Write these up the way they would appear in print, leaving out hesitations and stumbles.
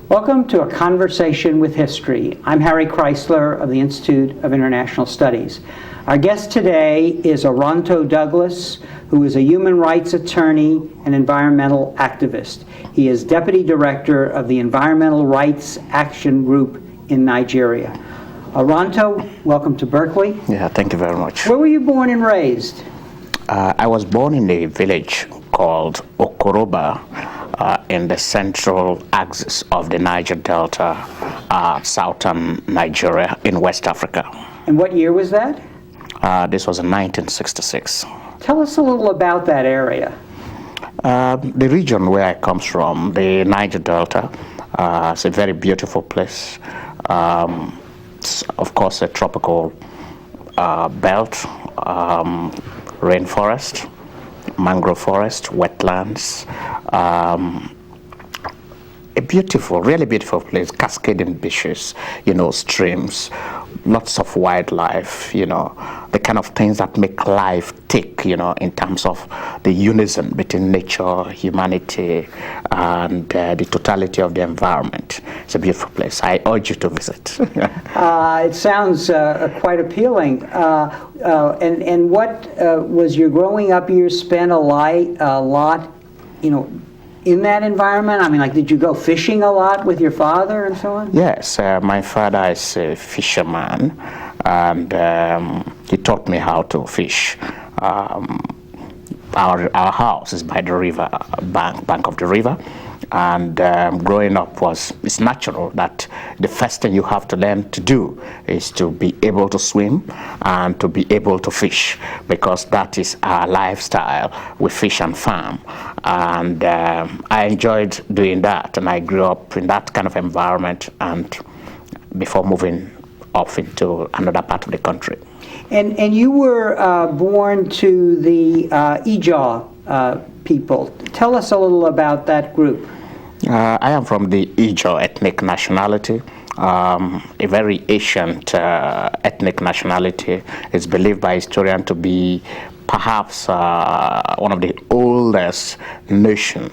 Welcome to A Conversation with History. I'm Harry Chrysler of the Institute of International Studies. Our guest today is Oronto Douglas, who is a human rights attorney and environmental activist. He is Deputy Director of the Environmental Rights Action Group in Nigeria. Oronto, welcome to Berkeley. Yeah, thank you very much. Where were you born and raised? I was born in a village called Okoroba in the central axis of the Niger Delta, southern Nigeria in West Africa. And what year was that? This was in 1966. Tell us a little about that area. The region where I come from, the Niger Delta, is a very beautiful place. It's, of course, a tropical belt, rainforest, mangrove forest, wetlands, a beautiful, really beautiful place, cascading beaches, streams, lots of wildlife, the kind of things that make life tick, in terms of the unison between nature, humanity, and the totality of the environment. It's a beautiful place. I urge you to visit. It sounds quite appealing. And what was your growing up years spent a lot, in that environment? I mean, did you go fishing a lot with your father and so on? Yes, my father is a fisherman, and he taught me how to fish. Our house is by the river, bank of the river, and growing up it's natural that the first thing you have to learn to do is to be able to swim and to be able to fish, because that is our lifestyle. We fish and farm, and I enjoyed doing that, and I grew up in that kind of environment, and before moving off into another part of the country. And you were born to the Ijaw people. Tell us a little about that group. I am from the Ijaw ethnic nationality, a very ancient ethnic nationality. It's believed by historians to be perhaps one of the oldest nations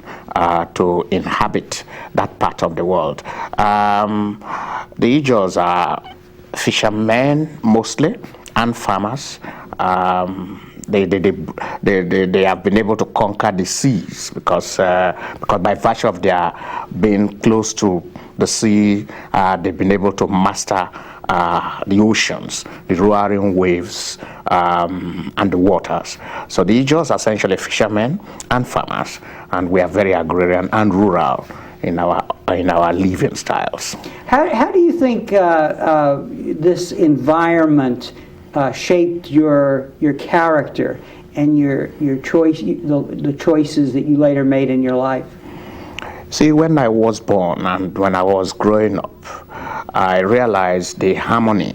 to inhabit that part of the world. The Ijaws are fishermen mostly, and farmers. They have been able to conquer the seas because by virtue of their being close to the sea, they've been able to master the oceans, the roaring waves, and the waters. So the Ijaws are essentially fishermen and farmers, and we are very agrarian and rural in our living styles. How do you think this environment shaped your character and your choice, the choices that you later made in your life? See, when I was born and when I was growing up, I realized the harmony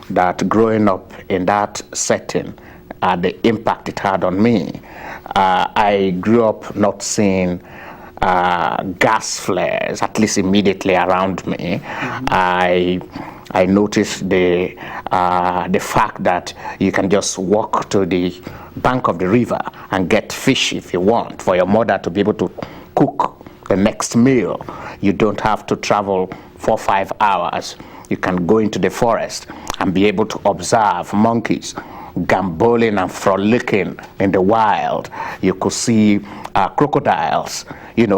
that growing up in that setting, the impact it had on me. I grew up not seeing gas flares, at least immediately around me. Mm-hmm. I noticed the fact that you can just walk to the bank of the river and get fish if you want, for your mother to be able to cook the next meal. You don't have to travel 4 or 5 hours. You can go into the forest and be able to observe monkeys gamboling and frolicking in the wild. You could see crocodiles,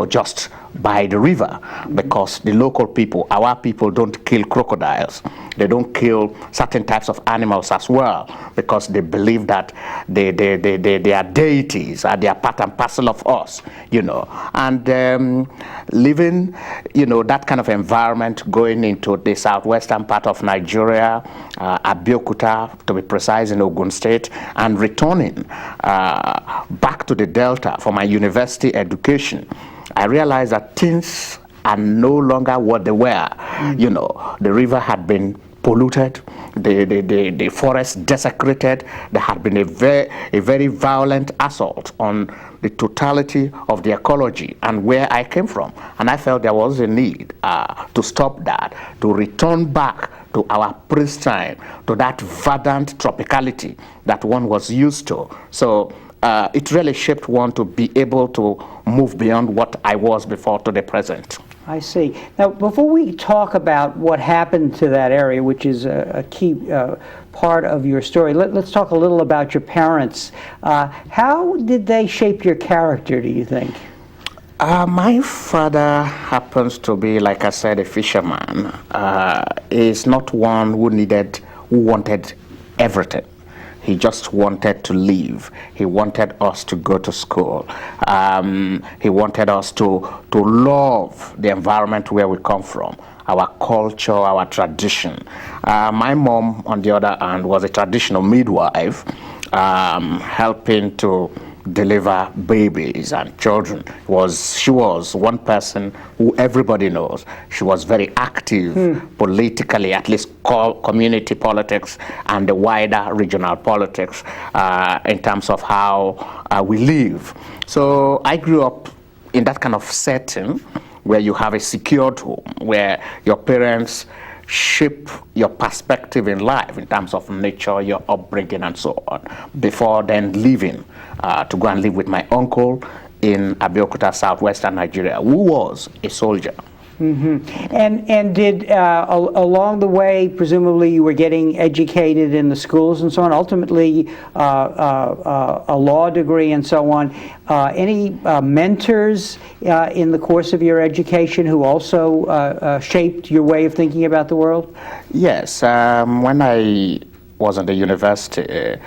just by the river, because the local people, our people, don't kill crocodiles. They don't kill certain types of animals as well, because they believe that they are deities, they are part and parcel of us, And living, that kind of environment, going into the southwestern part of Nigeria, Abeokuta, to be precise, in Ogun State, and returning back to the Delta for my university education, I realized that things are no longer what they were. The river had been polluted, the forest desecrated. There had been a very violent assault on the totality of the ecology and where I came from. And I felt there was a need to stop that, to return back to our pristine, to that verdant tropicality that one was used to. So it really shaped one to be able to move beyond what I was before to the present. I see. Now, before we talk about what happened to that area, which is a key part of your story, let's talk a little about your parents. How did they shape your character, do you think? My father happens to be, like I said, a fisherman. He's not one who wanted everything. He just wanted to live. He wanted us to go to school. He wanted us to love the environment where we come from, our culture, our tradition. My mom, on the other hand, was a traditional midwife, helping to deliver babies and children. She was one person who everybody knows. She was very active politically, at least community politics and the wider regional politics in terms of how we live. So I grew up in that kind of setting where you have a secured home, where your parents shape your perspective in life in terms of nature, your upbringing, and so on, before then leaving to go and live with my uncle in Abeokuta, southwestern Nigeria, who was a soldier. Mm-hmm. And did along the way, presumably you were getting educated in the schools and so on, ultimately a law degree and so on. Any mentors in the course of your education who also shaped your way of thinking about the world? Yes. When I was in the university,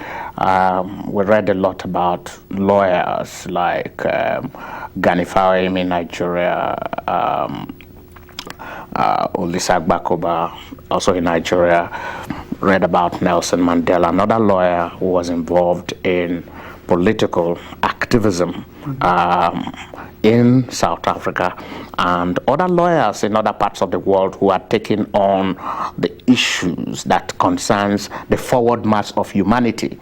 we read a lot about lawyers like Gani Fawehinmi in Nigeria, Olisa Agbakoba, also in Nigeria. Read about Nelson Mandela, another lawyer who was involved in political activism in South Africa, and other lawyers in other parts of the world who are taking on the issues that concerns the forward march of humanity.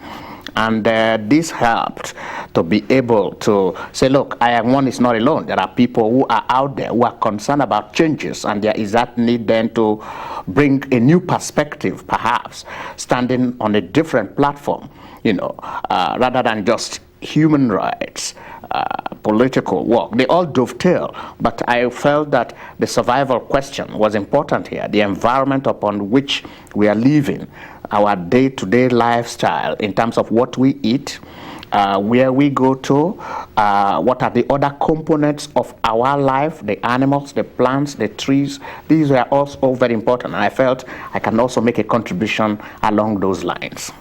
And this helped to be able to say, look, I am one is not alone. There are people who are out there who are concerned about changes, and there is that need then to bring a new perspective, perhaps, standing on a different platform, rather than just human rights, political work. They all dovetail, but I felt that the survival question was important here, the environment upon which we are living, our day-to-day lifestyle in terms of what we eat, where we go to, what are the other components of our life, the animals, the plants, the trees. These were also very important, and I felt I can also make a contribution along those lines.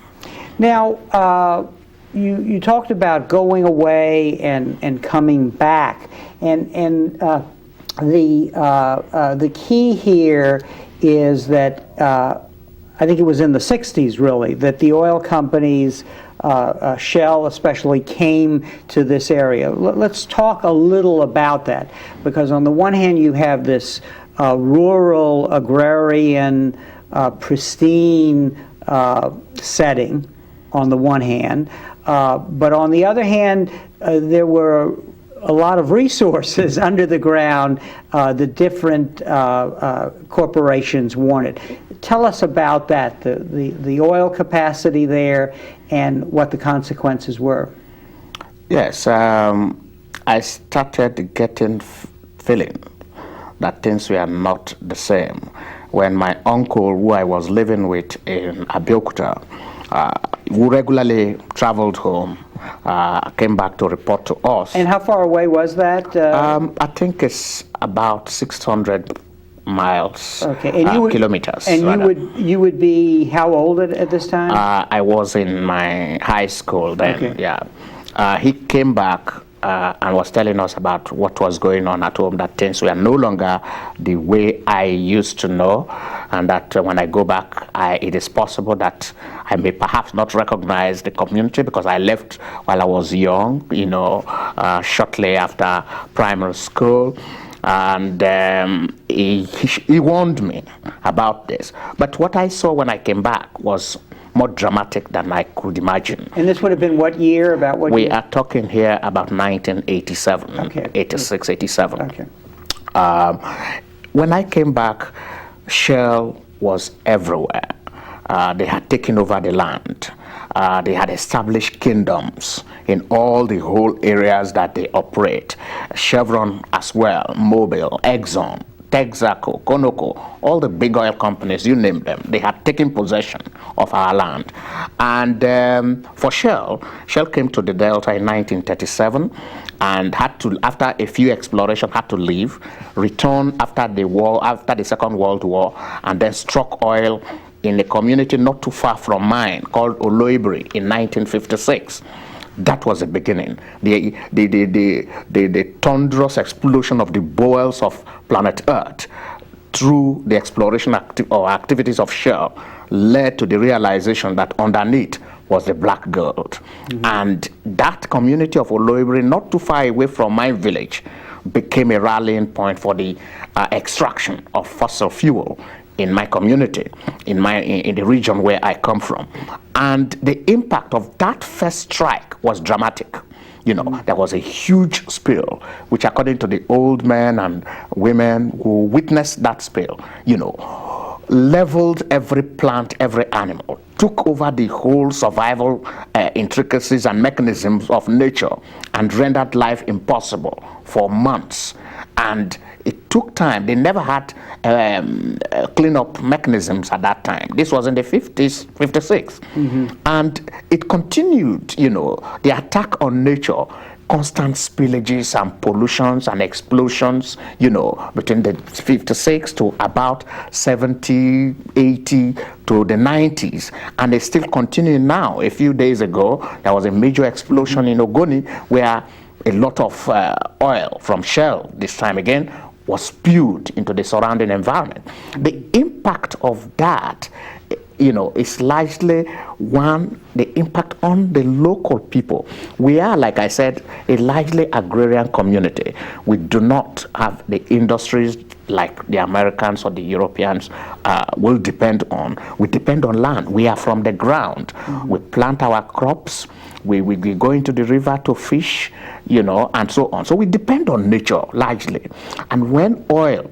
Now, you talked about going away and coming back, and the key here is that I think it was in the 60s, really, that the oil companies, Shell especially, came to this area. Let's talk a little about that, because on the one hand you have this rural, agrarian, pristine setting on the one hand, but on the other hand there were a lot of resources under the ground the different corporations wanted. Tell us about that, the oil capacity there and what the consequences were. Yes, I started getting feeling that things were not the same when my uncle, who I was living with in Abeokuta, who regularly traveled home, came back to report to us. And how far away was that? I think it's about 600 miles, okay. And kilometers. And you would be how old at this time? I was in my high school then. Okay. Yeah. He came back and was telling us about what was going on at home, that things were no longer the way I used to know, and that when I go back, it is possible that I may perhaps not recognize the community because I left while I was young, shortly after primary school. And he warned me about this. But what I saw when I came back was more dramatic than I could imagine. And this would have been what year? About what we year? Are talking here about 1987, okay. 86, 87. Okay. When I came back, Shell was everywhere. They had taken over the land. They had established kingdoms in all the whole areas that they operate. Chevron as well, Mobil, Exxon, Texaco, Conoco, all the big oil companies, you name them, they had taken possession of our land. And for Shell came to the Delta in 1937 and had to, after a few explorations, had to leave, return after the war, after the Second World War, and then struck oil in a community not too far from mine called Oloibiri in 1956. That was the beginning. The thunderous explosion of the bowels of planet Earth through the exploration or activities of Shell led to the realization that underneath was the black gold. And that community of Oloibiri, not too far away from my village, became a rallying point for the extraction of fossil fuel in my community, in the region where I come from. And the impact of that first strike was dramatic. You know, there was a huge spill, which according to the old men and women who witnessed that spill, you know, leveled every plant, every animal, took over the whole survival intricacies and mechanisms of nature, and rendered life impossible for months. And it took time. They never had cleanup mechanisms at that time. This was in the 50s, 56. And it continued, you know, the attack on nature, constant spillages and pollutions and explosions, you know, between the 56 to about 70, 80 to the 90s. And it's still continuing now. A few days ago, there was a major explosion in Ogoni where a lot of oil from Shell, this time again, was spewed into the surrounding environment. The impact of that, you know, is largely the impact on the local people. We are, like I said, a largely agrarian community. We do not have the industries like the Americans or the Europeans will depend on. We depend on land. We are from the ground. We plant our crops. We go into the river to fish, you know, and so on. So we depend on nature largely. And when oil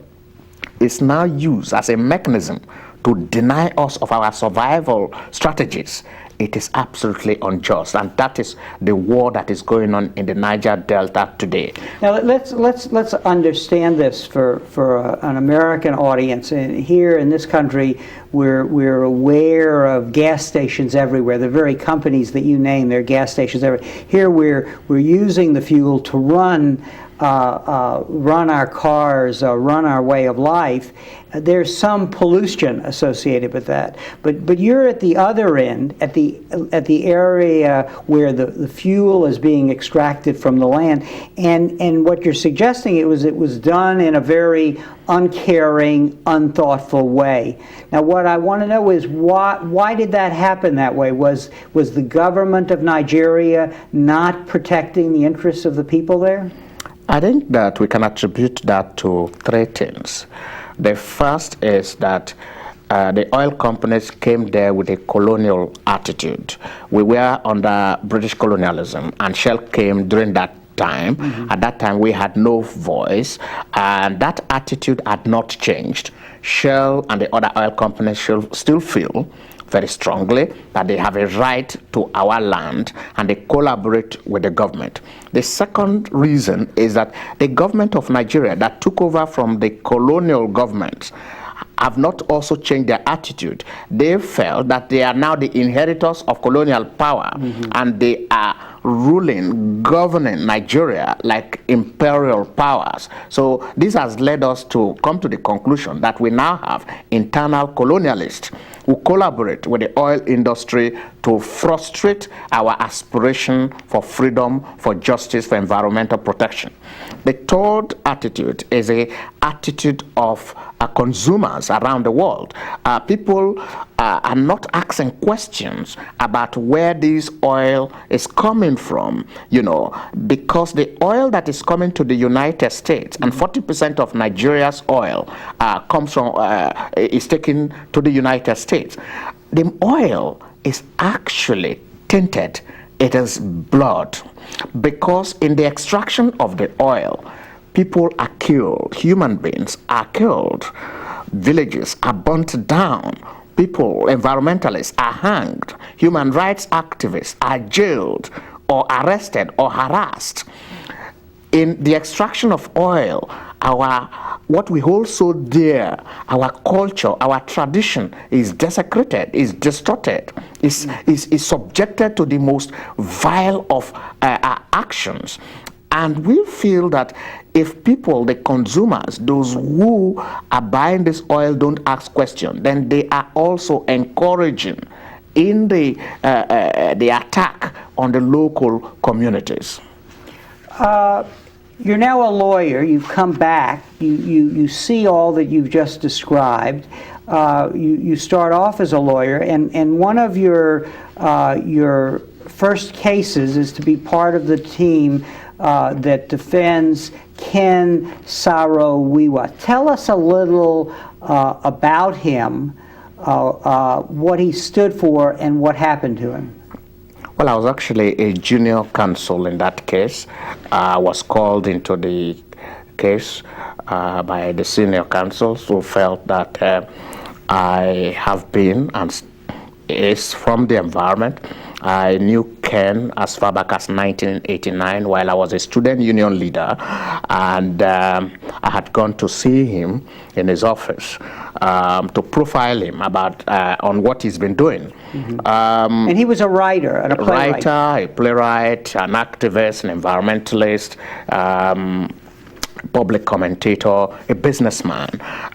is now used as a mechanism to deny us of our survival strategies, it is absolutely unjust, and that is the war that is going on in the Niger Delta today. Now let's understand this for an American audience. And here in this country, we're aware of gas stations everywhere. The very companies that you name, there are gas stations everywhere. Here we're using the fuel to run our cars, run our way of life. There's some pollution associated with that, but you're at the other end, at the area where the fuel is being extracted from the land, and what you're suggesting it was done in a very uncaring, unthoughtful way. Now, what I want to know is why did that happen that way? Was the government of Nigeria not protecting the interests of the people there? I think that we can attribute that to three things. The first is that the oil companies came there with a colonial attitude. We were under British colonialism, and Shell came during that time. At that time, we had no voice, and that attitude had not changed. Shell and the other oil companies still feel very strongly that they have a right to our land, and they collaborate with the government. The second reason is that the government of Nigeria that took over from the colonial government have not also changed their attitude. They felt that they are now the inheritors of colonial power, and they are ruling, governing Nigeria like imperial powers. So this has led us to come to the conclusion that we now have internal colonialists who collaborate with the oil industry to frustrate our aspiration for freedom, for justice, for environmental protection. The third attitude is an attitude of consumers around the world. People are not asking questions about where this oil is coming from, you know, because the oil that is coming to the United States, and 40% of Nigeria's oil comes from, is taken to the United States. The oil is actually tainted. It is blood, because in the extraction of the oil, people are killed, human beings are killed, villages are burnt down, people, environmentalists, are hanged, human rights activists are jailed or arrested or harassed. In the extraction of oil, what we hold so dear, our culture, our tradition is desecrated, is distorted, is subjected to the most vile of actions. And we feel that if people, the consumers, those who are buying this oil don't ask questions, then they are also encouraging in the attack on the local communities. You're now a lawyer. You've come back. You see all that you've just described. You start off as a lawyer, and one of your first cases is to be part of the team that defends Ken Saro-Wiwa. Tell us a little about him, what he stood for, and what happened to him. Well, I was actually a junior counsel in that case. I was called into the case by the senior counsels who felt that I have been and is from the environment. I knew Ken as far back as 1989 while I was a student union leader, and I had gone to see him in his office to profile him about on what he's been doing. And he was a writer and a playwright. A playwright, an activist, an environmentalist, public commentator, a businessman.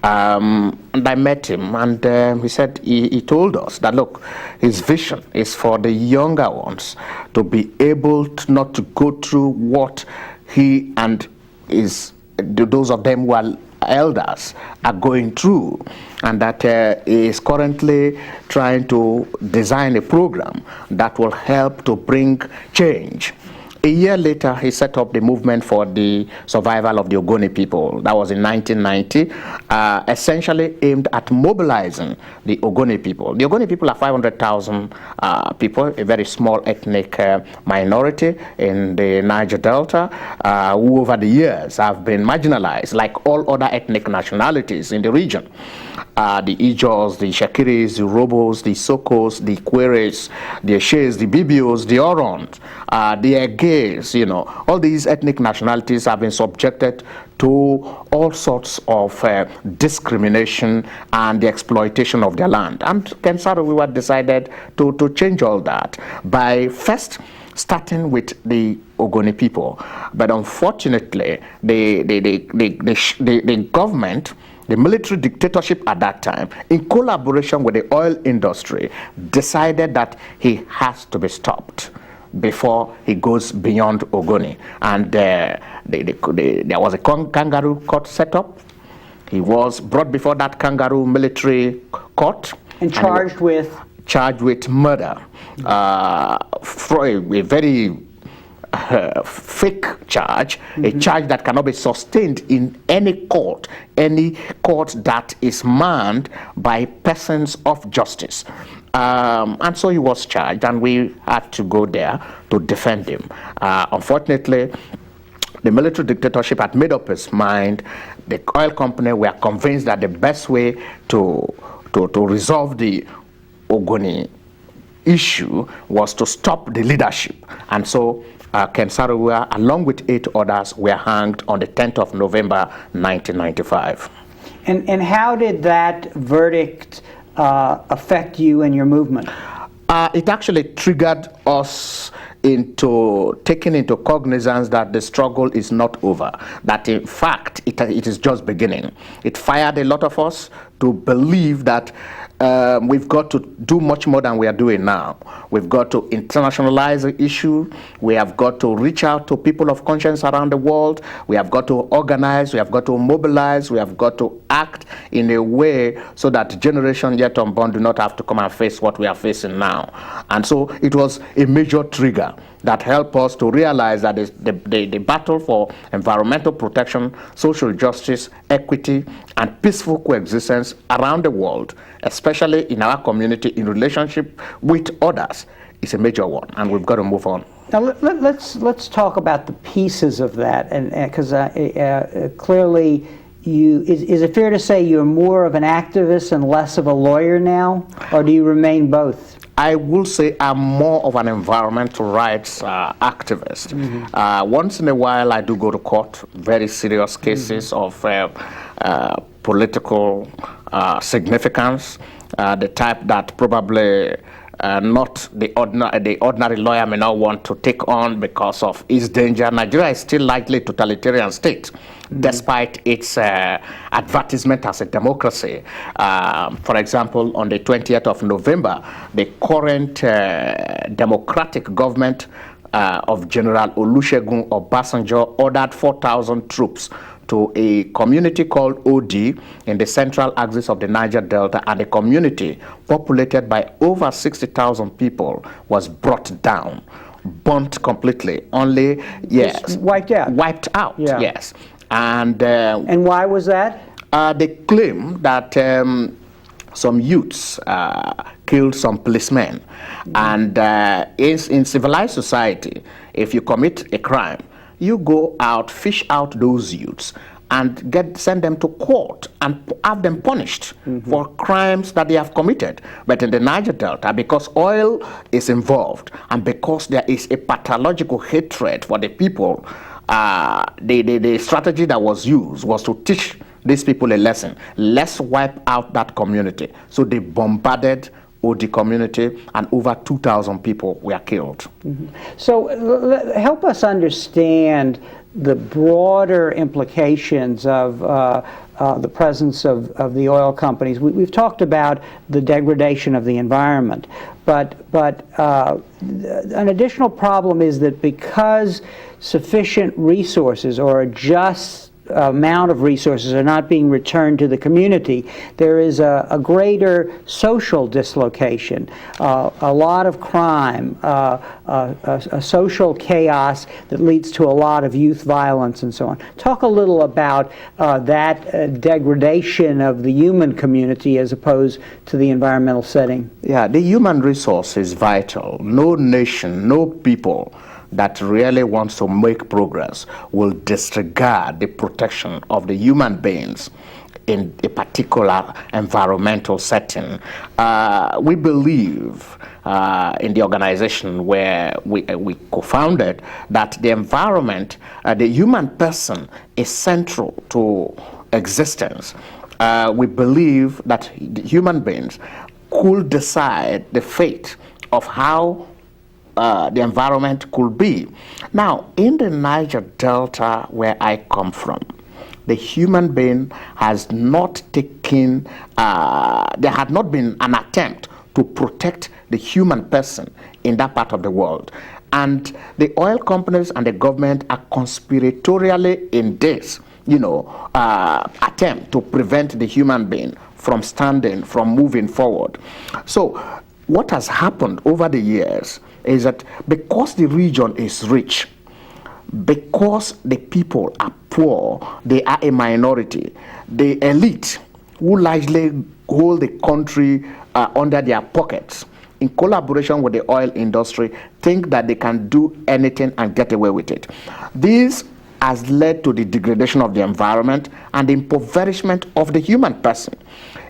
And I met him, and he said, he told us that, look, his vision is for the younger ones to be able to not to go through what he and those of them who are elders are going through, and that he is currently trying to design a program that will help to bring change. A year later, he set up the movement for the survival of the Ogoni people. That was in 1990, essentially aimed at mobilizing the Ogoni people. The Ogoni people are 500,000 people, a very small ethnic minority in the Niger Delta, who over the years have been marginalized like all other ethnic nationalities in the region. The Ijos, the Shakiris, the Robos, the Sokos, the Kweres, the Eshes, the Bibios, the Orons, the Eges, all these ethnic nationalities have been subjected to all sorts of discrimination and the exploitation of their land. And Ken Saro-Wiwa decided to change all that by first starting with the Ogoni people. But unfortunately, the government, the military dictatorship at that time, in collaboration with the oil industry, decided that he has to be stopped before he goes beyond Ogoni. And there was a kangaroo court set up. He was brought before that kangaroo military court. And charged with? Charged with murder. For a very fake charge, a charge that cannot be sustained in any court that is manned by persons of justice. And so he was charged, and we had to go there to defend him. Unfortunately, the military dictatorship had made up its mind. The oil company were convinced that the best way to resolve the Ogoni issue was to stop the leadership. And so Ken Saro-Wiwa, along with 8 others, were hanged on the 10th of November, 1995. And how did that verdict affect you and your movement? It actually triggered us into taking into cognizance that the struggle is not over, that in fact it is just beginning. It fired a lot of us to believe that we've got to do much more than we are doing now. We've got to internationalize the issue. We have got to reach out to people of conscience around the world. We have got to organize. We have got to mobilize. We have got to act in a way so that generation yet unborn do not have to come and face what we are facing now. And so it was a major trigger that helped us to realize that the battle for environmental protection, social justice, equity, and peaceful coexistence around the world, especially in our community in relationship with others, is a major one, and we've got to move on. Now let's talk about the pieces of that, and because clearly is it fair to say you're more of an activist and less of a lawyer now, or do you remain both? I will say I'm more of an environmental rights activist. Once in a while, I do go to court, very serious cases of political significance, the type that probably not the ordinary lawyer may not want to take on because of its danger. Nigeria is still likely a totalitarian state, despite its advertisement as a democracy. For example, on the 20th of November, the current democratic government of General Olusegun Obasanjo ordered 4,000 troops to a community called OD in the central axis of the Niger Delta, and a community populated by over 60,000 people was brought down, burnt completely, only, yes. Just wiped out. Wiped out, yeah. Yes. And why was that? They claim that some youths killed some policemen. And in civilized society, if you commit a crime, you go out, fish out those youths, and send them to court and have them punished for crimes that they have committed. But in the Niger Delta, because oil is involved and because there is a pathological hatred for the people, the strategy that was used was to teach these people a lesson. Let's wipe out that community. So they bombarded OD community, and over 2,000 people were killed. So help us understand the broader implications of the presence of the oil companies. We've talked about the degradation of the environment, but an additional problem is that because sufficient resources or a just amount of resources are not being returned to the community, there is a greater social dislocation, a lot of crime, a social chaos that leads to a lot of youth violence and so on. Talk a little about that degradation of the human community as opposed to the environmental setting. Yeah, the human resource is vital. No nation, no people that really wants to make progress will disregard the protection of the human beings in a particular environmental setting. We believe in the organization where we co-founded that the environment, the human person is central to existence. We believe that the human beings could decide the fate of how the environment could be. Now, in the Niger Delta, where I come from, the human being has not taken, there had not been an attempt to protect the human person in that part of the world. And the oil companies and the government are conspiratorially in this, attempt to prevent the human being from standing, from moving forward. So what has happened over the years is that because the region is rich, because the people are poor, they are a minority, the elite who largely hold the country under their pockets, in collaboration with the oil industry, think that they can do anything and get away with it. This has led to the degradation of the environment and the impoverishment of the human person.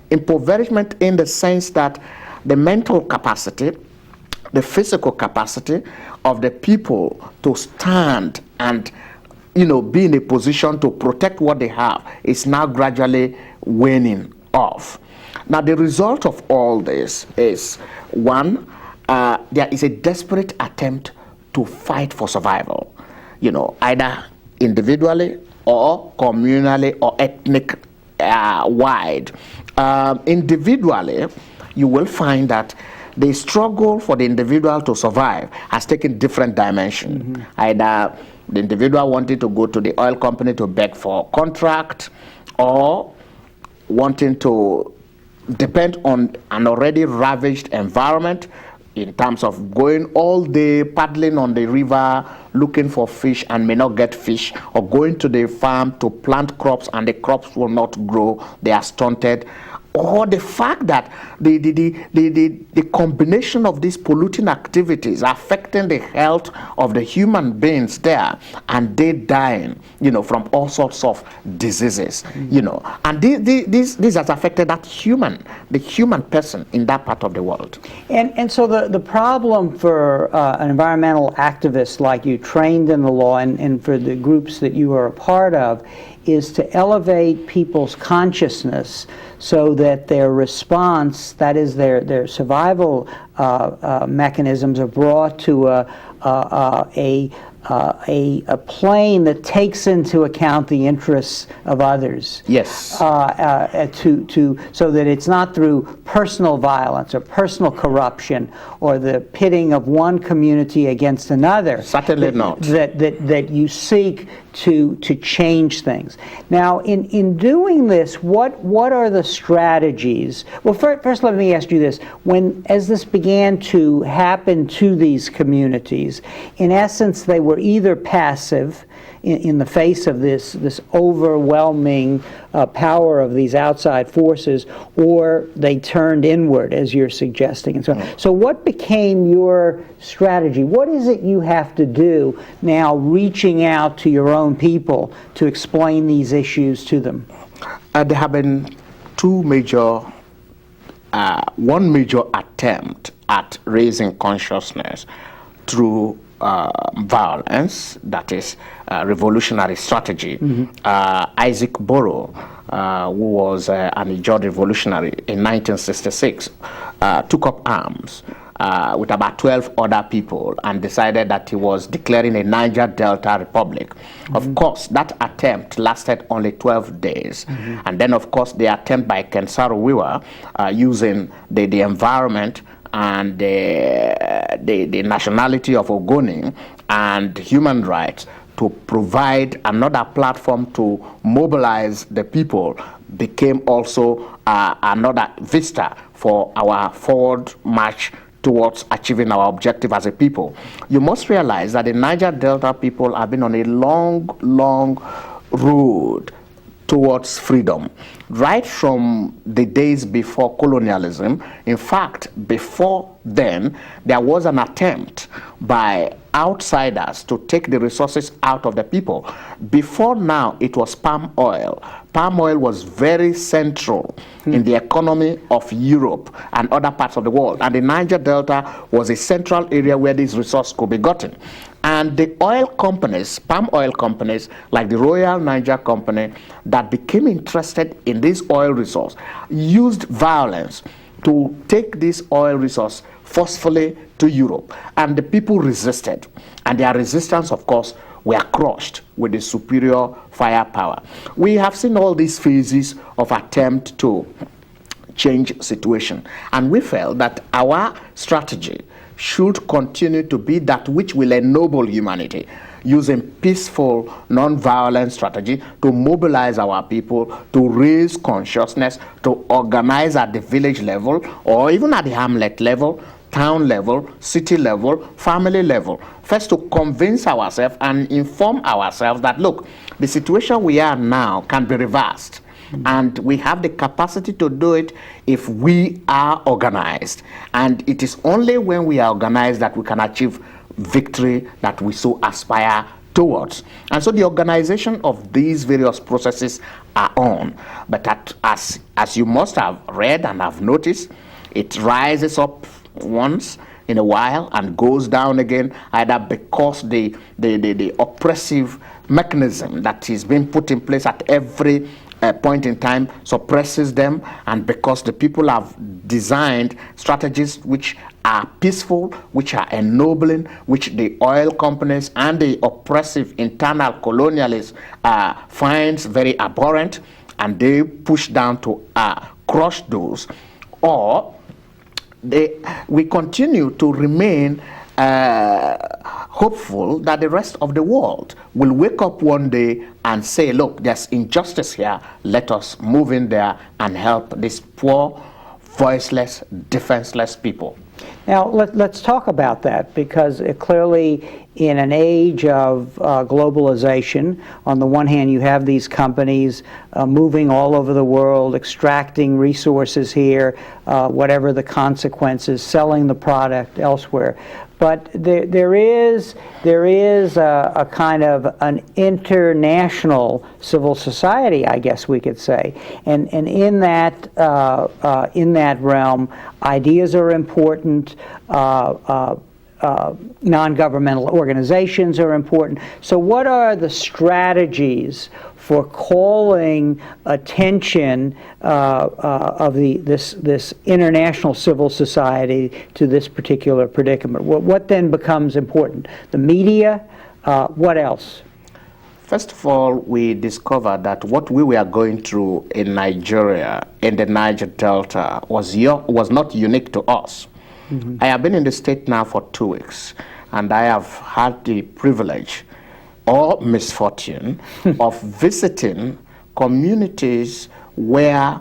Impoverishment in the sense that the mental capacity, the physical capacity of the people to stand and be in a position to protect what they have is now gradually waning off. Now the result of all this is, one, there is a desperate attempt to fight for survival, either individually or communally or ethnic wide. Individually, you will find that the struggle for the individual to survive has taken different dimensions. Either the individual wanting to go to the oil company to beg for a contract, or wanting to depend on an already ravaged environment in terms of going all day paddling on the river looking for fish and may not get fish, or going to the farm to plant crops and the crops will not grow, they are stunted, or the fact that the combination of these polluting activities affecting the health of the human beings there, and they dying, from all sorts of diseases, and this has affected the human person in that part of the world. And so the problem for an environmental activist like you, trained in the law, and for the groups that you are a part of, is to elevate people's consciousness so that their response, that is their survival mechanisms, are brought to a plane that takes into account the interests of others. Yes. So that it's not through personal violence or personal corruption or the pitting of one community against another. Certainly not. That you seek to change things. Now, in doing this, what are the strategies? Well, first let me ask you this. As this began to happen to these communities, in essence, they were either passive in the face of this overwhelming power of these outside forces, or they turned inward, as you're suggesting. And so what became your strategy? What is it you have to do now, reaching out to your own people to explain these issues to them? There have been one major attempt at raising consciousness through violence, that is revolutionary strategy. Isaac Boro, who was an Ijaw revolutionary in 1966, took up arms with about 12 other people and decided that he was declaring a Niger Delta Republic. Of course, that attempt lasted only 12 days. And then, of course, the attempt by Kensaro Wiwa, using the environment and the nationality of Ogoni and human rights to provide another platform to mobilize the people, became also another vista for our forward march towards achieving our objective as a people. You must realize that the Niger Delta people have been on a long road towards freedom, right from the days before colonialism. In fact, before then, there was an attempt by outsiders to take the resources out of the people. Before now, it was palm oil. Palm oil was very central in the economy of Europe and other parts of the world. And the Niger Delta was a central area where this resource could be gotten. And the oil companies, palm oil companies, like the Royal Niger Company, that became interested in this oil resource, used violence to take this oil resource forcefully to Europe. And the people resisted. And their resistance, of course, were crushed with the superior firepower. We have seen all these phases of attempt to change situation. And we felt that our strategy should continue to be that which will ennoble humanity, using peaceful, non-violent strategy to mobilize our people, to raise consciousness, to organize at the village level, or even at the hamlet level, town level, city level, family level. First, to convince ourselves and inform ourselves that, look, the situation we are now can be reversed. And we have the capacity to do it if we are organized. And it is only when we are organized that we can achieve victory that we so aspire towards. And so the organization of these various processes are on. But as you must have read and have noticed, it rises up once in a while and goes down again, either because the oppressive mechanism that is being put in place at every point in time suppresses them, and because the people have designed strategies which are peaceful, which are ennobling, which the oil companies and the oppressive internal colonialists finds very abhorrent, and they push down to crush those, or we continue to remain hopeful that the rest of the world will wake up one day and say, look, there's injustice here, let us move in there and help these poor, voiceless, defenseless people. Now, let's talk about that, because clearly in an age of globalization, on the one hand you have these companies moving all over the world, extracting resources here, whatever the consequences, selling the product elsewhere. But there is a kind of an international civil society, I guess we could say, and in that realm, ideas are important. Non-governmental organizations are important. So what are the strategies for calling attention of this international civil society to this particular predicament? What then becomes important? The media? What else? First of all, we discovered that what we were going through in Nigeria, in the Niger Delta, was not unique to us. Mm-hmm. I have been in the state now for 2 weeks, and I have had the privilege or misfortune of visiting communities where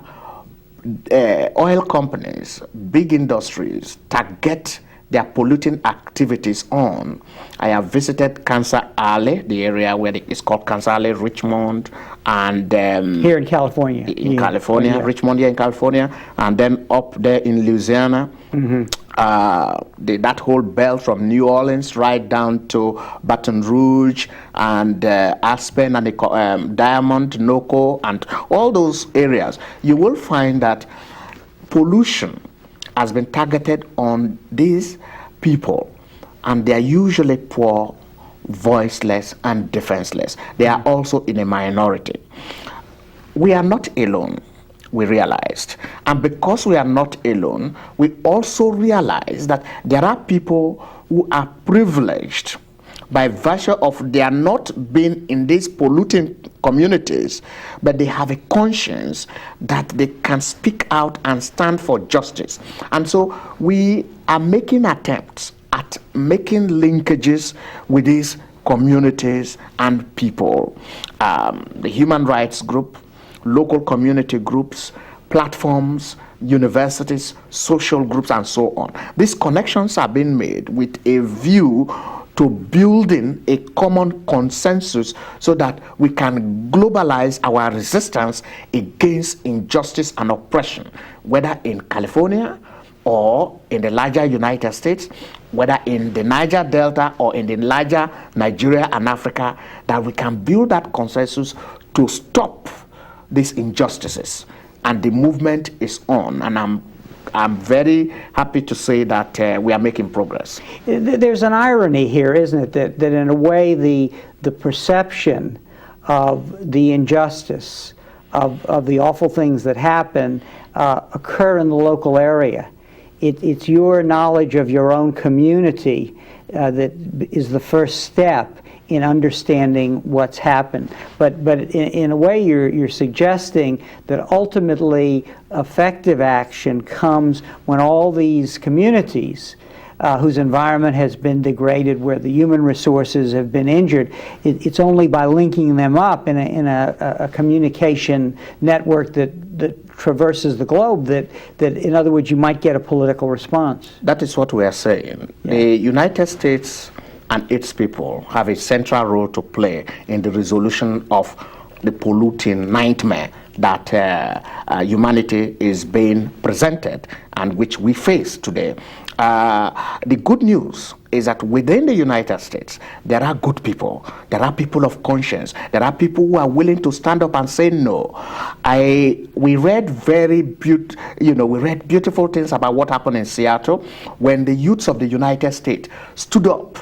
oil companies, big industries, target their polluting activities on. I have visited Cancer Alley, the area where it's called Cancer Alley, Richmond, and here in California. California, Richmond here in California, and then up there in Louisiana. Mm-hmm. That whole belt from New Orleans right down to Baton Rouge and Aspen and the Diamond, Noco, and all those areas, you will find that pollution has been targeted on these people, and they are usually poor, voiceless, and defenseless. They are also in a minority. We are not alone, we realized. And because we are not alone, we also realize that there are people who are privileged by virtue of their not being in these polluting communities, but they have a conscience that they can speak out and stand for justice. And so we are making attempts at making linkages with these communities and people. The human rights group, local community groups, platforms, universities, social groups, and so on. These connections are being made with a view to building a common consensus so that we can globalize our resistance against injustice and oppression, whether in California or in the larger United States, whether in the Niger Delta or in the larger Nigeria and Africa, that we can build that consensus to stop these injustices. And the movement is on, and I'm very happy to say that we are making progress. There's an irony here, isn't it, that in a way the perception of the injustice, of the awful things that happen, occur in the local area. It's your knowledge of your own community that is the first step in understanding what's happened. But in a way, you're suggesting that ultimately effective action comes when all these communities whose environment has been degraded, where the human resources have been injured, it's only by linking them up in a communication network that traverses the globe that in other words you might get a political response. That is what we are saying. Yeah. The United States and its people have a central role to play in the resolution of the polluting nightmare that humanity is being presented and which we face today. The good news is that within the United States, there are good people. There are people of conscience. There are people who are willing to stand up and say no. We read beautiful things about what happened in Seattle when the youths of the United States stood up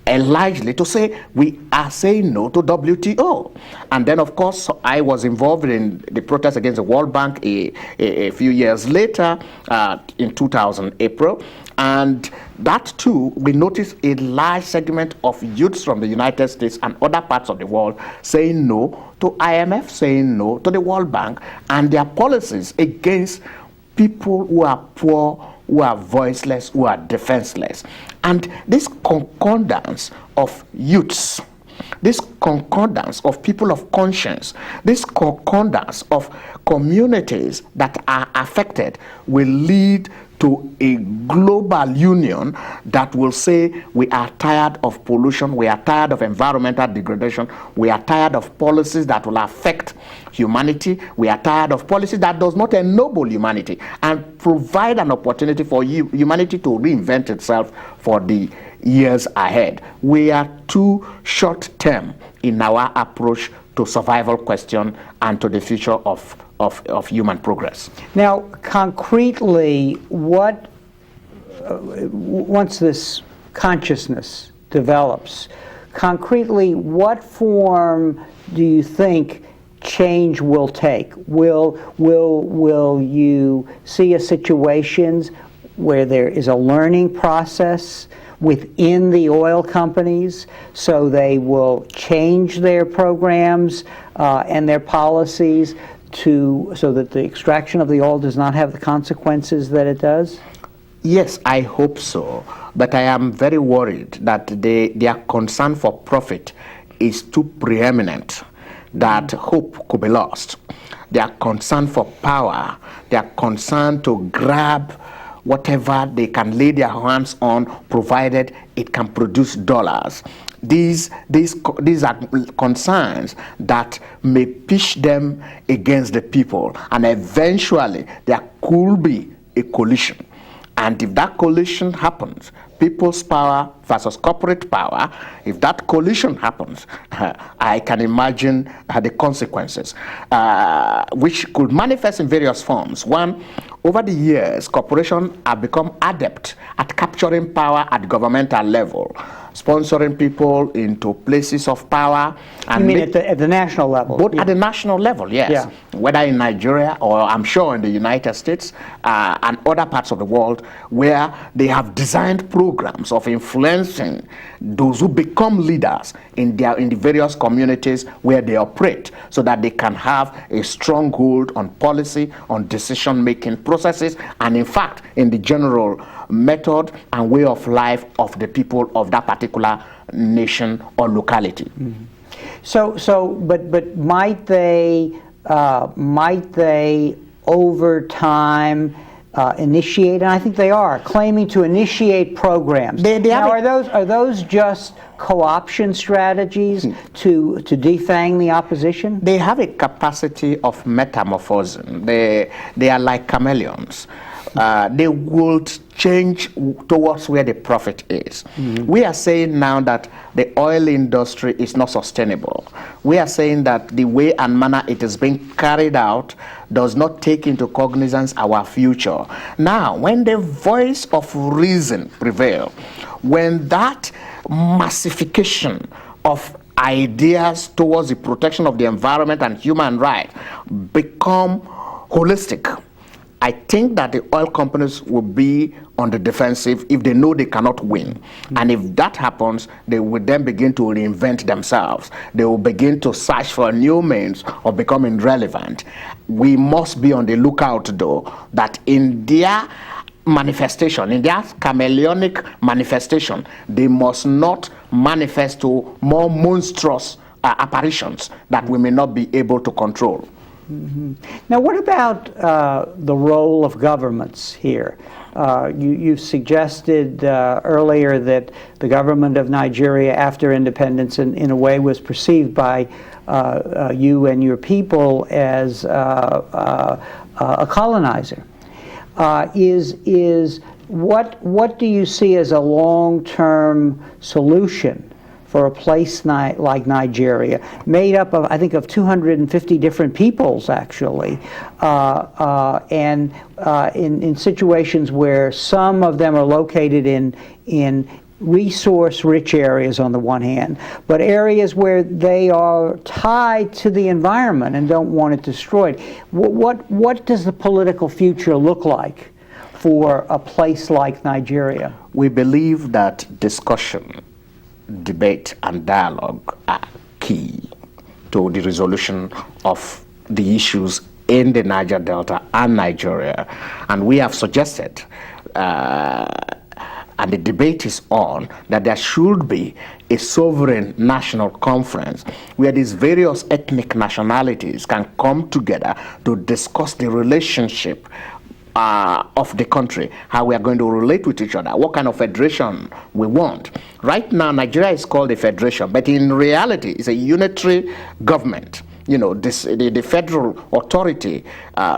largely to say we are saying no to WTO. And then of course I was involved in the protest against the World Bank a few years later in 2000 April, and that too we noticed a large segment of youths from the United States and other parts of the world saying no to IMF, saying no to the World Bank and their policies against people who are poor, who are voiceless, who are defenseless. And this concordance of youths, this concordance of people of conscience, this concordance of communities that are affected will lead to a global union that will say we are tired of pollution, we are tired of environmental degradation, we are tired of policies that will affect humanity, we are tired of policies that does not ennoble humanity and provide an opportunity for humanity to reinvent itself for the years ahead. We are too short-term in our approach to survival question and to the future of human progress. Now, concretely, what, once this consciousness develops, concretely, what form do you think change will take? Will you see a situations where there is a learning process within the oil companies, so they will change their programs and their policies so that the extraction of the oil does not have the consequences that it does? Yes, I hope so. But I am very worried that their concern for profit is too preeminent, that hope could be lost. Their concern for power, their concern to grab whatever they can lay their hands on, provided it can produce dollars. These are concerns that may pitch them against the people, and eventually there could be a collision. And if that collision happens, people's power versus corporate power, if that collision happens, I can imagine the consequences, which could manifest in various forms. One, over the years, corporations have become adept at capturing power at governmental level, sponsoring people into places of power. And you mean at the national level? Both at the national level, yes. Yeah. Whether in Nigeria or I'm sure in the United States and other parts of the world, where they have designed programs of influencing those who become leaders in the various communities where they operate, so that they can have a strong hold on policy, on decision-making processes, and in fact, in the general method and way of life of the people of that particular nation or locality. Mm-hmm. But might they over time initiate, and I think they are, claiming to initiate programs. Now, are those just co-option strategies to defang the opposition? They have a capacity of metamorphosing. They are like chameleons. They will change towards where the profit is. Mm-hmm. We are saying now that the oil industry is not sustainable. We are saying that the way and manner it is being carried out does not take into cognizance our future. Now, when the voice of reason prevails, when that massification of ideas towards the protection of the environment and human rights become holistic, I think that the oil companies will be on the defensive if they know they cannot win. Mm-hmm. And if that happens, they will then begin to reinvent themselves. They will begin to search for new means of becoming relevant. We must be on the lookout, though, that in their manifestation, in their chameleonic manifestation, they must not manifest to more monstrous apparitions that we may not be able to control. Mm-hmm. Now, what about the role of governments here? You suggested earlier that the government of Nigeria, after independence, in a way was perceived by you and your people as a colonizer. What do you see as a long-term solution for a place like Nigeria, made up of, I think, of 250 different peoples, actually, and in situations where some of them are located in resource-rich areas on the one hand, but areas where they are tied to the environment and don't want it destroyed. What does the political future look like for a place like Nigeria? We believe that discussion, debate and dialogue are key to the resolution of the issues in the Niger Delta and Nigeria. And we have suggested, and the debate is on, that there should be a sovereign national conference where these various ethnic nationalities can come together to discuss the relationship of the country, how we are going to relate with each other, what kind of federation we want. Right now, Nigeria is called a federation, but in reality, it's a unitary government. You know, the federal authority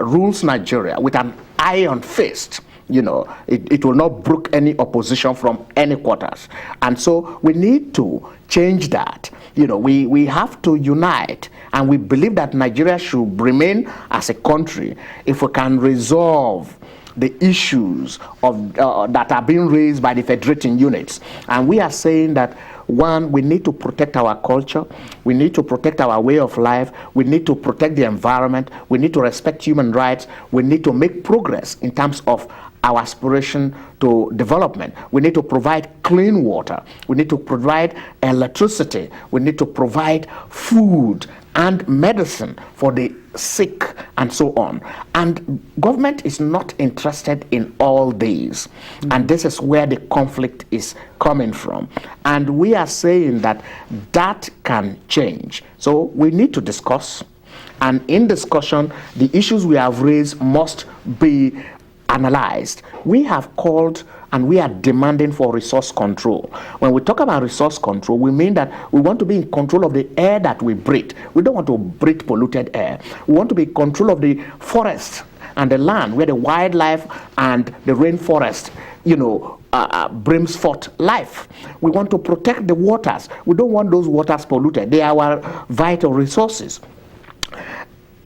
rules Nigeria with an iron fist. You know, it will not brook any opposition from any quarters. And so we need to change that. You know, we have to unite, and we believe that Nigeria should remain as a country if we can resolve the issues of that are being raised by the federating units. And we are saying that, one, we need to protect our culture, we need to protect our way of life, we need to protect the environment, we need to respect human rights, we need to make progress in terms of our aspiration to development. We need to provide clean water, we need to provide electricity, we need to provide food and medicine for the sick, and so on. And government is not interested in all these. And this is where the conflict is coming from. And we are saying that that can change. So we need to discuss. And in discussion, the issues we have raised must be analyzed. We have called and we are demanding for resource control. When we talk about resource control, we mean that we want to be in control of the air that we breathe. We don't want to breathe polluted air. We want to be in control of the forest and the land where the wildlife and the rainforest, you know, brings forth life. We want to protect the waters. We don't want those waters polluted. They are our vital resources.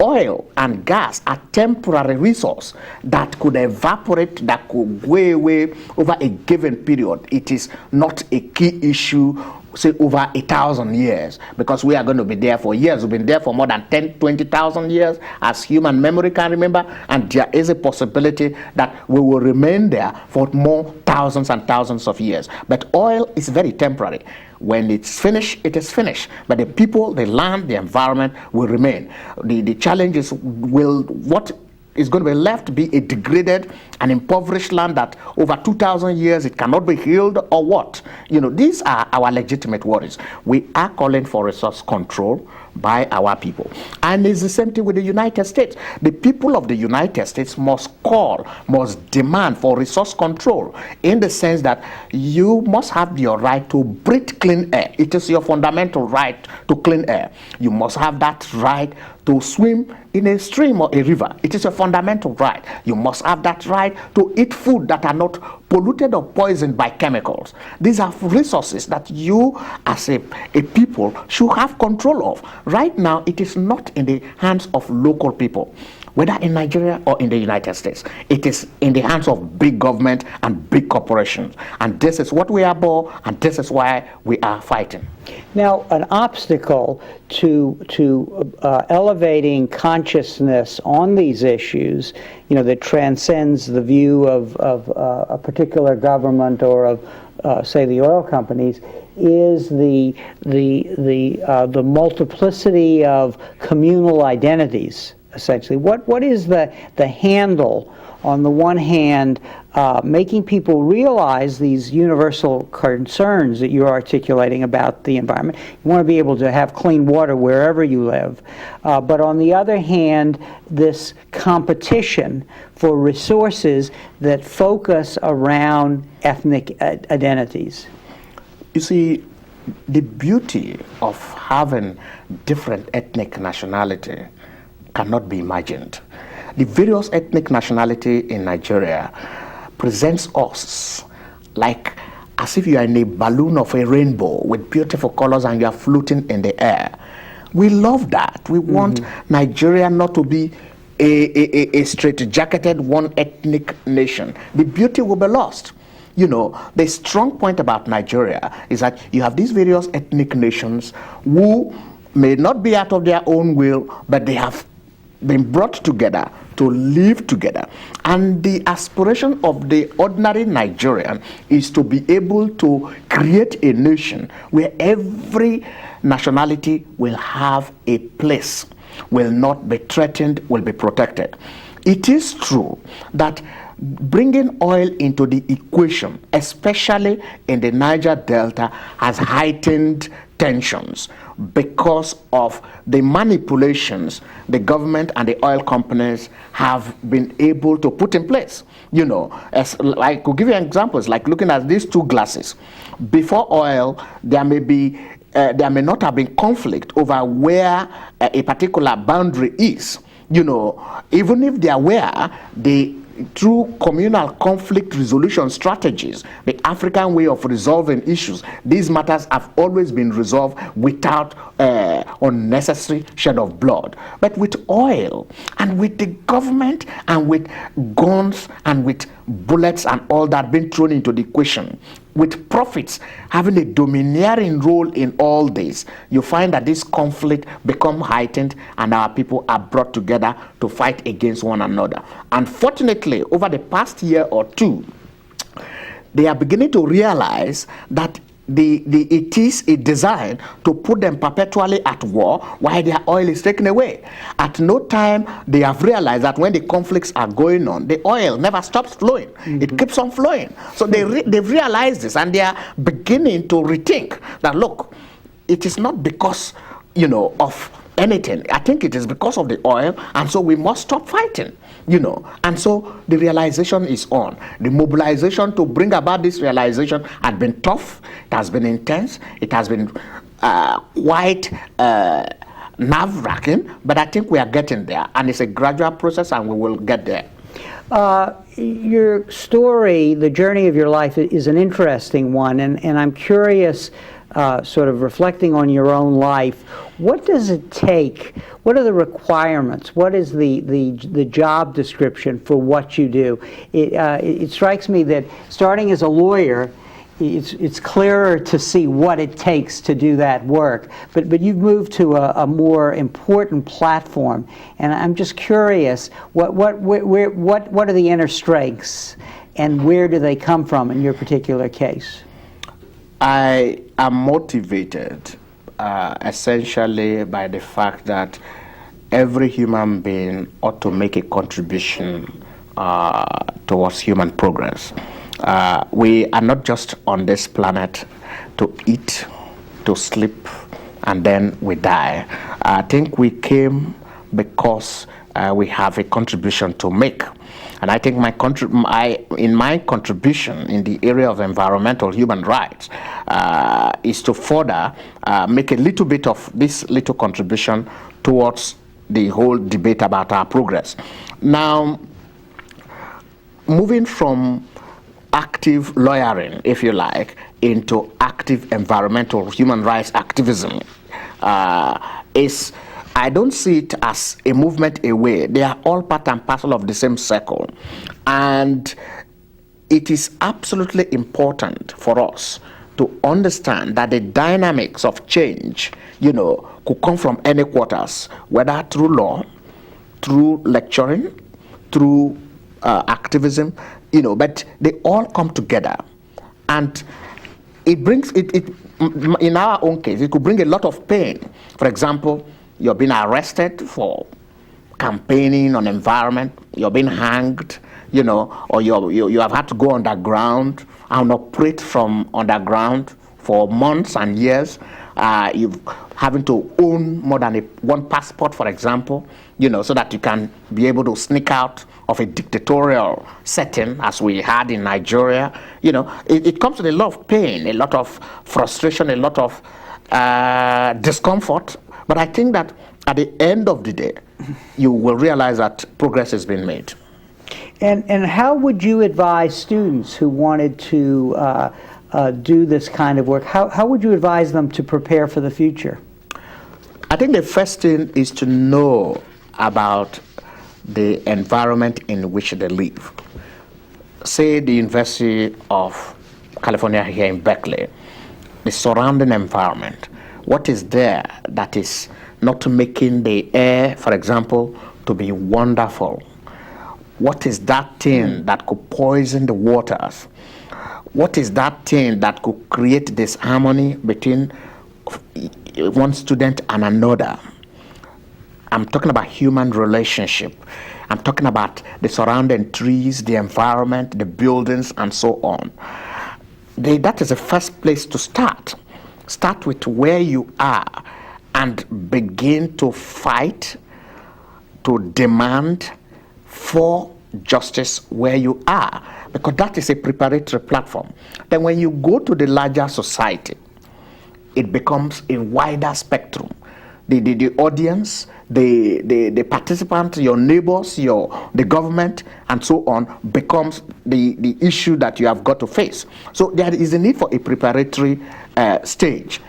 Oil and gas are temporary resource that could evaporate, that could go away over a given period. It is not a key issue, say, over 1,000 years, because we are going to be there for years. We've been there for more than 10, 20,000 years, as human memory can remember, and there is a possibility that we will remain there for more thousands and thousands of years. But oil is very temporary. When it's finished, it is finished. But the people, the land, the environment will remain. The challenge is, what is going to be left be a degraded and impoverished land that over 2,000 years it cannot be healed, or what? You know, these are our legitimate worries. We are calling for resource control by our people. And it's the same thing with the United States. The people of the United States must demand for resource control, in the sense that you must have your right to breathe clean air. It is your fundamental right to clean air. You must have that right to swim in a stream or a river. It is a fundamental right. You must have that right to eat food that are not polluted or poisoned by chemicals. These are resources that you as a people should have control of. Right now, it is not in the hands of local people, whether in Nigeria or in the United States. It is in the hands of big government and big corporations. And this is what we are for, and this is why we are fighting. Now, an obstacle to elevating consciousness on these issues, you know, that transcends the view of a particular government or of, say, the oil companies, is the multiplicity of communal identities. Essentially, what is the handle, on the one hand, making people realize these universal concerns that you're articulating about the environment? You want to be able to have clean water wherever you live, but on the other hand, this competition for resources that focus around ethnic identities. You see, the beauty of having different ethnic nationality cannot be imagined. The various ethnic nationality in Nigeria presents us like as if you are in a balloon of a rainbow with beautiful colors and you are floating in the air. We love that. We want Nigeria not to be a straight-jacketed one ethnic nation. The beauty will be lost. You know, the strong point about Nigeria is that you have these various ethnic nations who may not be out of their own will, but they have been brought together to live together. And the aspiration of the ordinary Nigerian is to be able to create a nation where every nationality will have a place, will not be threatened, will be protected. It is true that bringing oil into the equation, especially in the Niger Delta, has heightened tensions because of the manipulations the government and the oil companies have been able to put in place. You know, as I could give you examples, like looking at these two glasses. Before oil, there may not have been conflict over where a particular boundary is. You know, even if there were, through communal conflict resolution strategies, the African way of resolving issues, these matters have always been resolved without unnecessary shed of blood. But with oil and with the government and with guns and with bullets and all that being thrown into the equation, with profits having a domineering role in all this, you find that this conflict become heightened and our people are brought together to fight against one another. Unfortunately, over the past year or two, they are beginning to realize that it is a design to put them perpetually at war while their oil is taken away. At no time they have realized that when the conflicts are going on, the oil never stops flowing. Mm-hmm. It keeps on flowing. So they've realized this, and they are beginning to rethink that, look, it is not because, you know, of anything. I think it is because of the oil, and so we must stop fighting, you know. And so the realization is on. The mobilization to bring about this realization had been tough. It has been intense. It has been quite nerve-wracking, but I think we are getting there, and it's a gradual process, and we will get there. Your story, the journey of your life, is an interesting one, and I'm curious, sort of reflecting on your own life, what does it take? What are the requirements? What is the job description for what you do? It strikes me that starting as a lawyer, it's clearer to see what it takes to do that work. But you've moved to a more important platform, and I'm just curious, what are the inner strengths, and where do they come from in your particular case? I am motivated essentially by the fact that every human being ought to make a contribution towards human progress. We are not just on this planet to eat, to sleep, and then we die. I think we came because we have a contribution to make. And I think in my contribution in the area of environmental human rights is to further make a little bit of this little contribution towards the whole debate about our progress. Now, moving from active lawyering, if you like, into active environmental human rights activism I don't see it as a movement away. They are all part and parcel of the same circle. And it is absolutely important for us to understand that the dynamics of change, you know, could come from any quarters, whether through law, through lecturing, through activism, you know, but they all come together. And it brings, in our own case, it could bring a lot of pain. For example, you're being arrested for campaigning on environment, you're being hanged, you know, or you have had to go underground and operate from underground for months and years. You've having to own more than one passport, for example, you know, so that you can be able to sneak out of a dictatorial setting as we had in Nigeria. You know, it comes with a lot of pain, a lot of frustration, a lot of discomfort. But I think that at the end of the day, you will realize that progress has been made. And how would you advise students who wanted to do this kind of work? How would you advise them to prepare for the future? I think the first thing is to know about the environment in which they live. Say the University of California here in Berkeley, the surrounding environment. What is there that is not making the air, for example, to be wonderful? What is that thing that could poison the waters? What is that thing that could create disharmony between one student and another? I'm talking about human relationship. I'm talking about the surrounding trees, the environment, the buildings, and so on. That is the first place to start. start with where you are and begin to fight, to demand for justice where you are, because that is a preparatory platform. Then when you go to the larger society, it becomes a wider spectrum. The audience, the participants, your neighbors, the government, and so on, becomes the issue that you have got to face. So there is a need for a preparatory stage.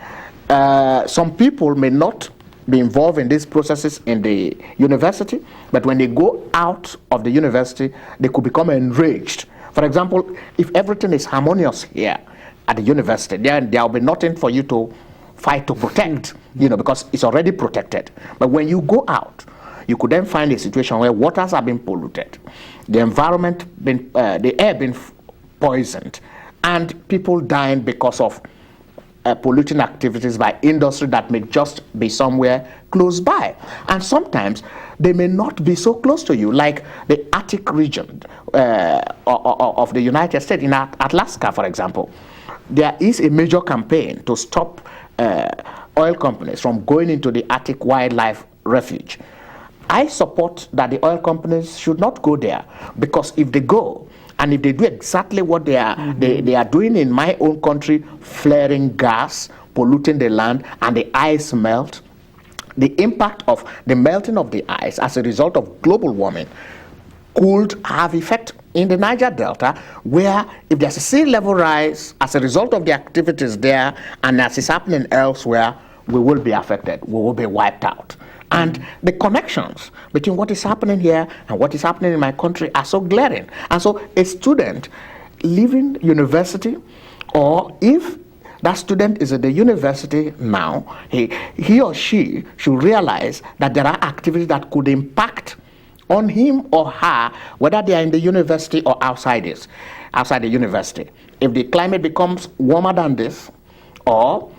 Some people may not be involved in these processes in the university, but when they go out of the university, they could become enraged. For example, if everything is harmonious here at the university, then there will be nothing for you to fight to protect, because it's already protected. But when you go out, you could then find a situation where waters have been polluted, the environment the air been poisoned, and people dying because of polluting activities by industry that may just be somewhere close by. And sometimes they may not be so close to you, like the Arctic region of the United States, in Alaska, for example. There is a major campaign to stop oil companies from going into the Arctic wildlife refuge. I support that the oil companies should not go there, because if they go, and if they do exactly what they are doing in my own country, flaring gas, polluting the land, and the ice melt, the impact of the melting of the ice as a result of global warming could have effect in the Niger Delta, where if there's a sea level rise as a result of the activities there, and as is happening elsewhere, we will be affected, we will be wiped out. And the connections between what is happening here and what is happening in my country are so glaring. And so a student leaving university, or if that student is at the university now, he or she should realize that there are activities that could impact on him or her, whether they are in the university or outside the university. If the climate becomes warmer than this, or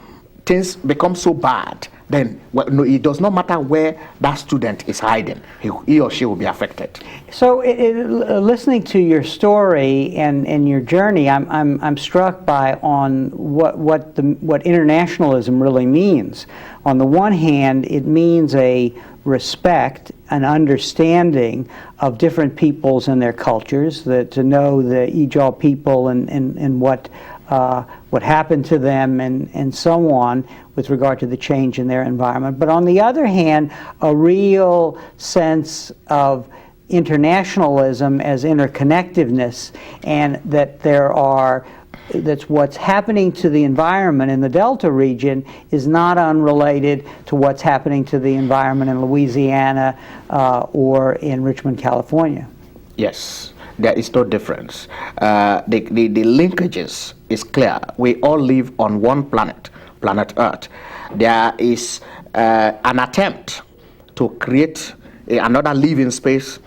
things become so bad, then it does not matter where that student is hiding. He or she will be affected. So, listening to your story and your journey, I'm struck by what internationalism really means. On the one hand, it means a respect, an understanding of different peoples and their cultures, to know the Ijaw people and what happened to them and so on with regard to the change in their environment. But on the other hand, a real sense of internationalism as interconnectedness, and that's what's happening to the environment in the Delta region is not unrelated to what's happening to the environment in Louisiana or in Richmond, California. Yes, there is no difference. The linkages is clear. We all live on one planet Earth. There is an attempt to create another living space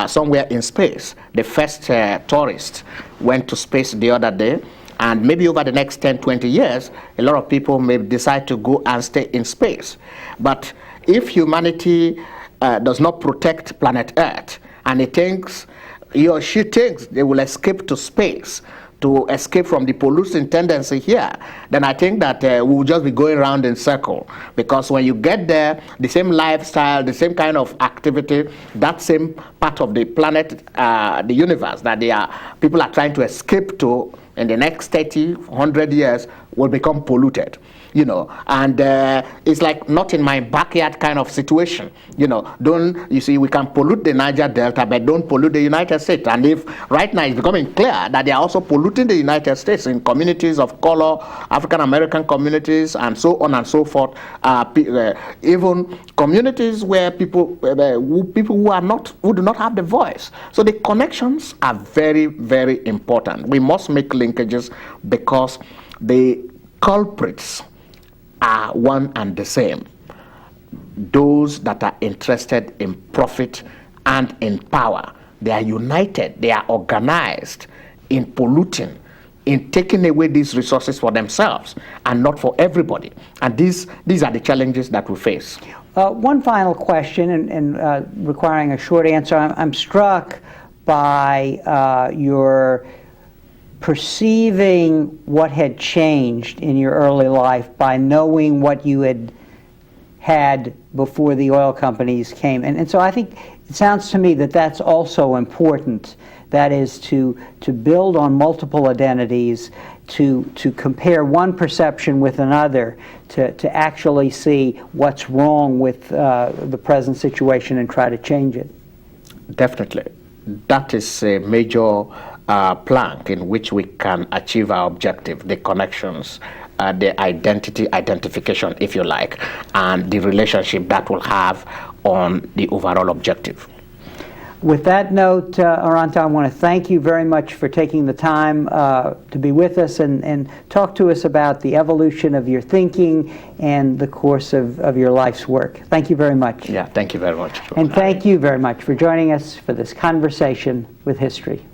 somewhere in space. The first tourist went to space the other day, and maybe over the next 10, 20 years, a lot of people may decide to go and stay in space. But if humanity does not protect planet Earth, and he or she thinks they will escape to space, to escape from the polluting tendency here, then I think that we will just be going around in circle. Because when you get there, the same lifestyle, the same kind of activity, that same part of the planet, the universe that people are trying to escape to in the next 30, 100 years will become polluted. And it's like not in my backyard kind of situation. You see, we can pollute the Niger Delta, but don't pollute the United States. And if right now it's becoming clear that they are also polluting the United States in communities of color, African American communities, and so on and so forth, even communities where people who do not have the voice. So the connections are very, very important. We must make linkages, because the culprits are one and the same. Those that are interested in profit and in power, they are united, they are organized in polluting, in taking away these resources for themselves and not for everybody. And these are the challenges that we face. One final question, and requiring a short answer. I'm struck by your perceiving what had changed in your early life by knowing what you had before the oil companies came. And so I think it sounds to me that that's also important. That is to build on multiple identities, to compare one perception with another, to actually see what's wrong with the present situation and try to change it. Definitely. That is a major plank in which we can achieve our objective, the connections, the identification, if you like, and the relationship that will have on the overall objective. With that note, Oronto, I want to thank you very much for taking the time to be with us and talk to us about the evolution of your thinking and the course of your life's work. Thank you very much. Yeah, thank you very much. And thank you very much for joining us for this conversation with history.